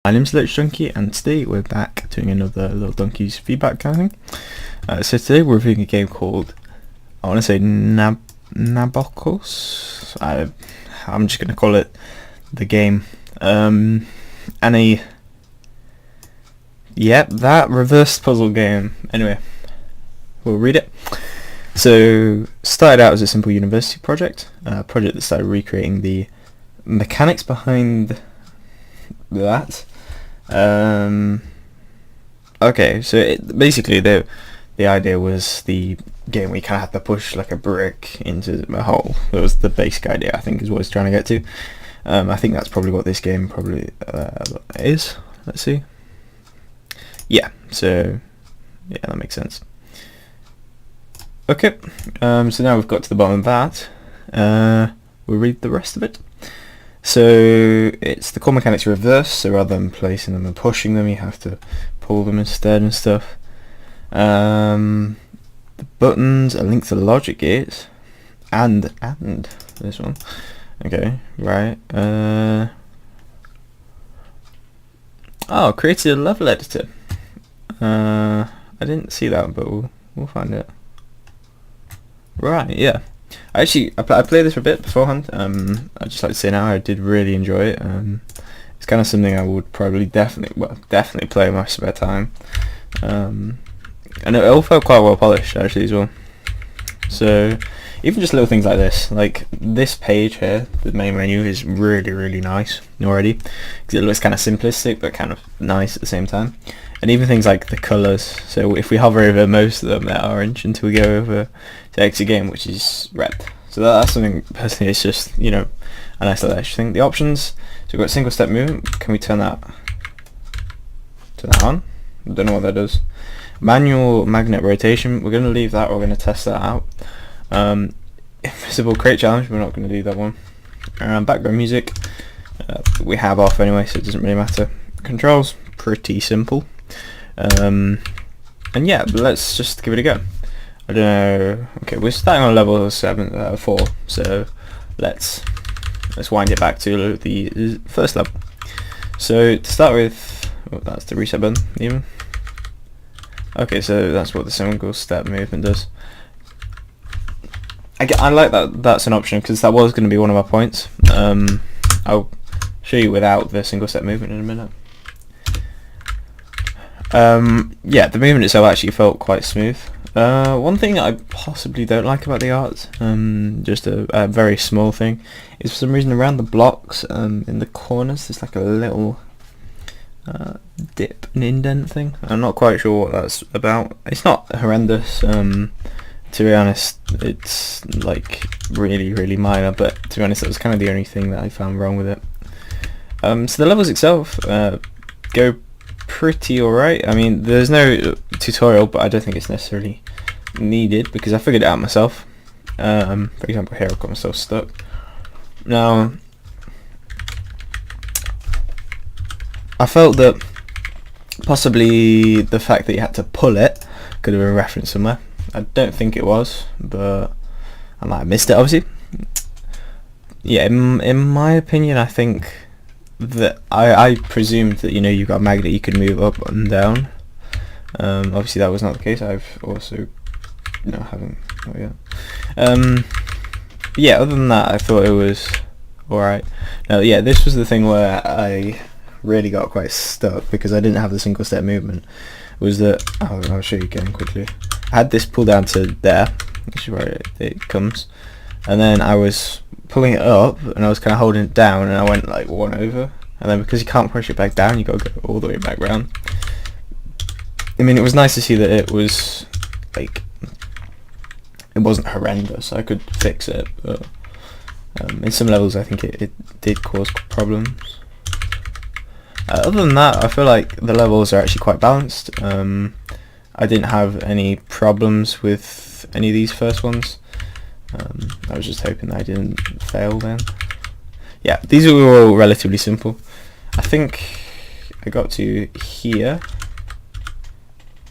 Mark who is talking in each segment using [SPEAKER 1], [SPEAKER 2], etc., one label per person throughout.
[SPEAKER 1] My name's Little Donkey, and today we're back doing another Little Donkey's feedback kind of thing. So today we're reviewing a game called, I want to say Nabokos. I'm just going to call it the game. That reverse puzzle game. Anyway, we'll read it. So, started out as a simple university project, a project that started recreating the mechanics behind that. Okay, so basically the idea was the game we kind of had to push like a brick into a hole. That was the basic idea, I think, is what it's trying to get to. I think that's probably what this game probably is. Let's see. Yeah, so yeah, that makes sense. Okay, so now we've got to the bottom of that. We'll read the rest of it. So it's the core mechanics reverse, so rather than placing them and pushing them, you have to pull them instead and stuff. The buttons are linked to the logic gates and this one. Okay, right. Created a level editor. I didn't see that, but we'll find it. Right, yeah. I played this for a bit beforehand. I'd just like to say now I did really enjoy it. It's kind of something I would probably definitely play in my spare time. And it all felt quite well polished actually as well. So even just little things like this page here, the main menu, is really nice already, because it looks kind of simplistic but kind of nice at the same time. And even things like the colours, so if we hover over most of them, they're orange until we go over to exit game, which is red. So that's something, personally, it's just, you know, a nice little extra thing. The options, so we've got single step movement. Can we turn that on? I don't know what that does. Manual magnet rotation, we're going to leave that, we're going to test that out. Invisible crate challenge, we're not going to do that one. Background music, we have off anyway, so it doesn't really matter. Controls, pretty simple. And yeah, let's just give it a go. I don't know. Okay, we're starting on level 4, so let's wind it back to the first level. So to start with, that's the reset button even. Okay, so that's what the single step movement does. I like that that's an option, because that was going to be one of my points. I'll show you without the single step movement in a minute. Yeah, the movement itself actually felt quite smooth. One thing I possibly don't like about the art, just a very small thing, is for some reason around the blocks, in the corners, there's like a little dip and indent thing. I'm not quite sure what that's about. It's not horrendous, to be honest. It's like really minor, but to be honest, that was kind of the only thing that I found wrong with it. So the levels itself go pretty alright. I mean, there's no tutorial, but I don't think it's necessarily needed, because I figured it out myself. For example, here I've got myself stuck. Now, I felt that possibly the fact that you had to pull it could have been referenced somewhere. I don't think it was, but I might have missed it, obviously. Yeah, in my opinion, I think that I presumed that, you know, you've got a magnet you could move up and down. Obviously that was not the case. I've also haven't. Yeah, other than that, I thought it was alright. Now, yeah, this was the thing where I really got quite stuck, because I didn't have the single step movement. Was that I'll show you again quickly. I had this pull down to there, which is where it comes, and then I was pulling it up and I was kind of holding it down, and I went like one over, and then because you can't push it back down, you got to go all the way back round. I mean, it was nice to see that it was like, it wasn't horrendous. I could fix it, but in some levels I think it did cause problems. Other than that, I feel like the levels are actually quite balanced. I didn't have any problems with any of these first ones. I was just hoping that I didn't fail then. Yeah, these were all relatively simple. I think I got to here.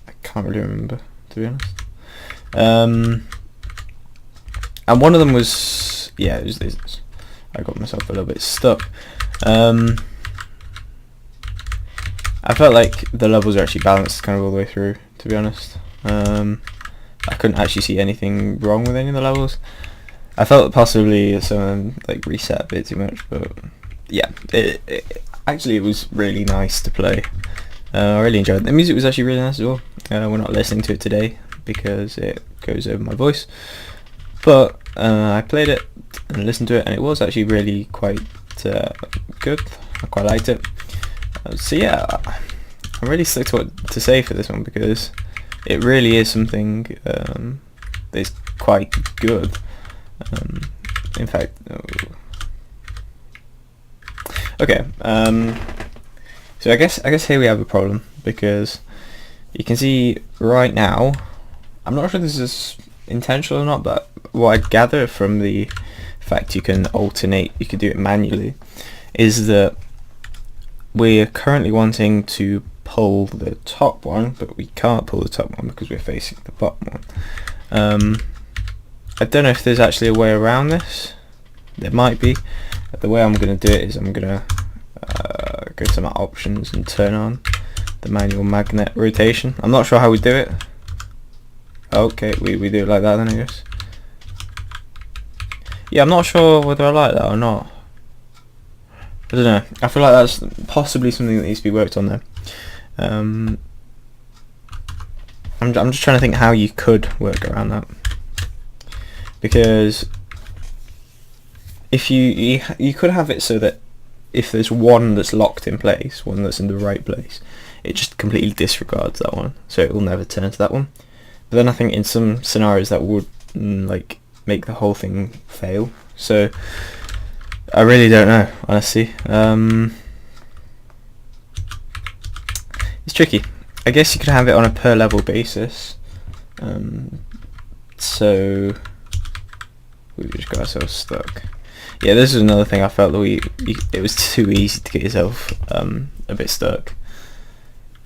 [SPEAKER 1] I can't really remember, to be honest. And one of them was, yeah, it was this. I got myself a little bit stuck. I felt like the levels are actually balanced kind of all the way through, to be honest. I couldn't actually see anything wrong with any of the levels. I felt possibly someone like reset a bit too much, but yeah, actually it was really nice to play. I really enjoyed it. The music was actually really nice as well. We're not listening to it today because it goes over my voice, but I played it and listened to it, and it was actually really quite good. I quite liked it. So yeah, I'm really stuck to what to say for this one because it really is something that's quite good. In fact, okay. So I guess here we have a problem because you can see right now. I'm not sure this is intentional or not, but what I gather from the fact you can alternate, you can do it manually, is that we're currently wanting to pull the top one, but we can't pull the top one because we're facing the bottom one. I don't know if there's actually a way around this. There might be. The way I'm going to do it is I'm going to go to my options and turn on the manual magnet rotation. I'm not sure how we do it. Okay, we do it like that then, I guess. Yeah, I'm not sure whether I like that or not. I don't know. I feel like that's possibly something that needs to be worked on there. I'm just trying to think how you could work around that, because if you could have it so that if there's one that's locked in place, one that's in the right place, it just completely disregards that one, so it will never turn to that one. But then I think in some scenarios that would like make the whole thing fail. So I really don't know, honestly. It's tricky. I guess you could have it on a per level basis. So we just got ourselves stuck. Yeah, this is another thing I felt that it was too easy to get yourself a bit stuck.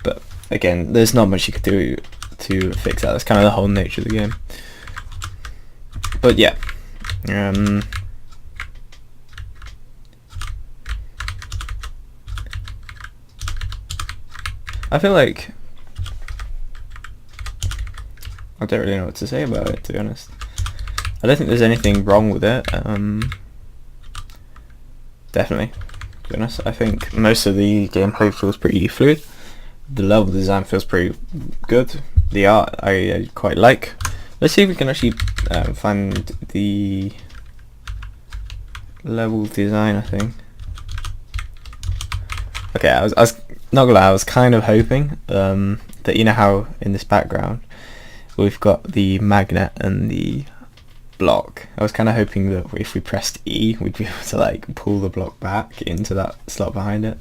[SPEAKER 1] But again, there's not much you could do to fix that. That's kind of the whole nature of the game. But yeah, I feel like I don't really know what to say about it, to be honest. I don't think there's anything wrong with it. Definitely, to be honest. I think most of the gameplay feels pretty fluid. The level design feels pretty good. The art I quite like. Let's see if we can actually find the level design, I think. Okay, I was not gonna lie, I was kind of hoping that, you know how in this background we've got the magnet and the block. I was kind of hoping that if we pressed E, we'd be able to like pull the block back into that slot behind it.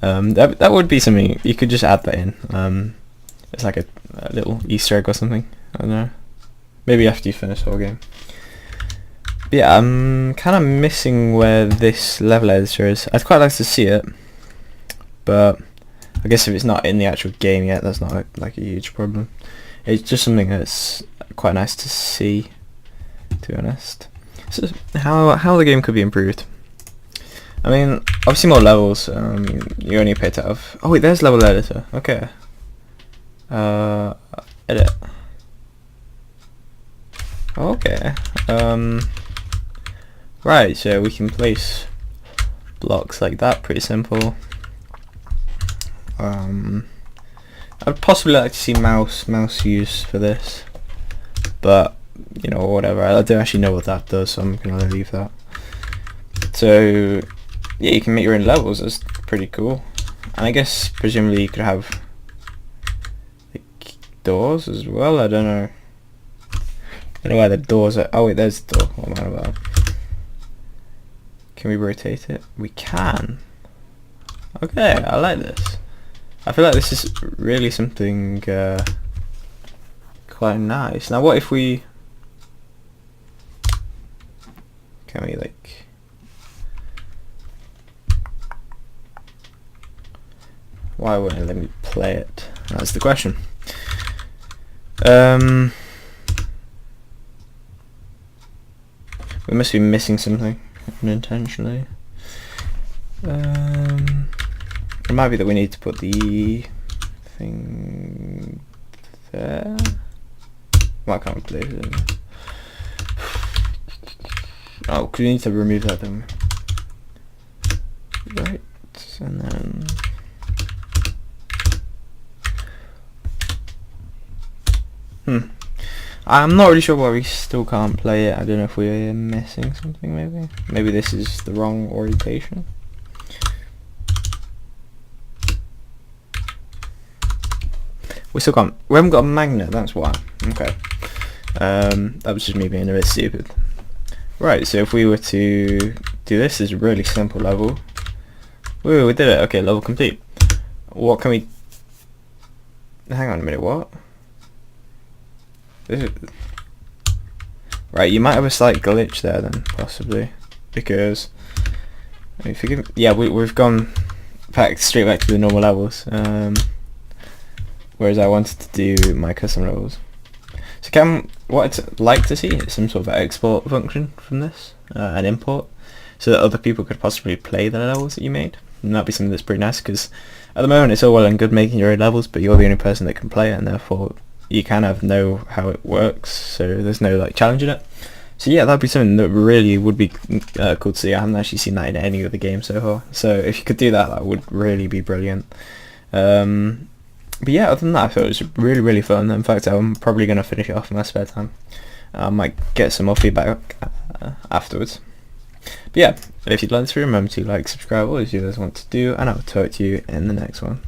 [SPEAKER 1] That would be something you could just add that in. It's like a little Easter egg or something. I don't know. Maybe after you finish the whole game. But yeah, I'm kind of missing where this level editor is. I'd quite like to see it, but I guess if it's not in the actual game yet, that's not like a huge problem. It's just something that's quite nice to see, to be honest. So how the game could be improved. I mean, obviously more levels. You only pay to have. Oh wait, there's level editor. Okay. Edit. Okay. Right. So we can place blocks like that. Pretty simple. I'd possibly like to see mouse use for this, but you know, whatever. I don't actually know what that does, so I'm gonna leave that. So yeah, you can make your own levels. That's pretty cool. And I guess presumably you could have like doors as well. I don't know. I don't know where the doors are. Oh wait, there's the door. What am I about? Can we rotate it? We can. Okay, I like this. I feel like this is really something quite nice. Now what if we... Can we like... Why won't it let me play it? That's the question. We must be missing something unintentionally. I'm It might be that we need to put the thing there. Why can't we place it? Oh, because we need to remove that then. Right, and then... I'm not really sure why we still can't play it. I don't know if we're missing something maybe. Maybe this is the wrong orientation. We still can't. We haven't got a magnet, that's why. Okay. That was just me being a bit stupid. Right, so if we were to do this, is a really simple level. Woo, we did it. Okay, level complete. What can we... Hang on a minute, what? This is... Right, you might have a slight glitch there then, possibly. Because... I mean, forgive me. Yeah, we've gone straight back to the normal levels. Whereas I wanted to do my custom levels. So what I'd like to see is some sort of export function from this, an import, so that other people could possibly play the levels that you made. And that'd be something that's pretty nice, because at the moment it's all well and good making your own levels, but you're the only person that can play it, and therefore you kind of know how it works, so there's no like challenge in it. So yeah, that'd be something that really would be cool to see. I haven't actually seen that in any other game so far, so if you could do that, that would really be brilliant. But yeah, other than that, I thought it was really, really fun. In fact, I'm probably going to finish it off in my spare time. I might get some more feedback afterwards. But yeah, if you'd like to, remember to like, subscribe, all those you guys want to do, and I'll talk to you in the next one.